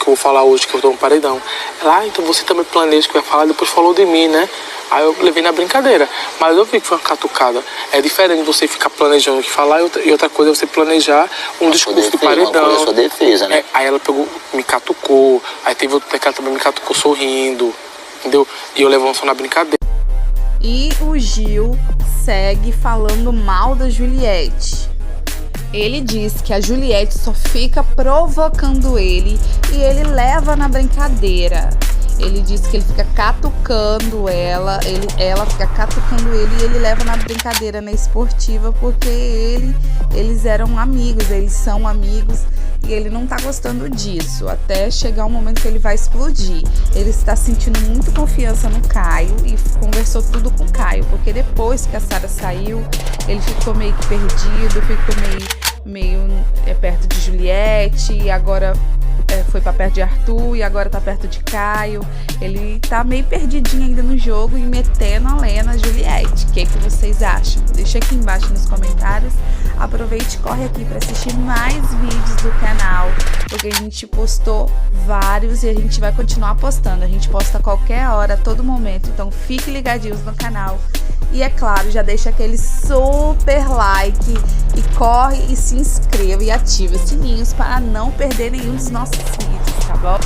que eu vou falar hoje, que eu tô no paredão. Ela, então você também planeja que vai falar, depois falou de mim, né? Aí eu levei na brincadeira, mas eu vi que foi uma catucada. É diferente você ficar planejando o que falar e outra coisa é você planejar um discurso de paredão. Uma sua defesa, né? Aí ela pegou, me catucou, aí teve outro que ela também me catucou sorrindo, entendeu? E eu levando só na brincadeira. E o Gil segue falando mal da Juliette. Ele diz que a Juliette só fica provocando ele e ele leva na brincadeira. Ele diz que ele fica catucando ela fica catucando ele e ele leva na brincadeira, na esportiva, porque eles eram amigos, eles são amigos e ele não tá gostando disso, até chegar um momento que ele vai explodir. Ele está sentindo muito confiança no Caio e conversou tudo com o Caio, porque depois que a Sara saiu, ele ficou meio que perdido, ficou meio perto de Juliette e agora foi pra perto de Arthur e agora tá perto de Caio. Ele tá meio perdidinho ainda no jogo e metendo a lenha na Juliette. O que vocês acham? Deixa aqui embaixo nos comentários. Aproveite e corre aqui pra assistir mais vídeos do canal, porque a gente postou vários e a gente vai continuar postando. A gente posta a qualquer hora, a todo momento, então fique ligadinhos no canal. E é claro, já deixa aquele super like e corre e se inscreva e ative os sininhos para não perder nenhum dos nossos vídeos, tá bom?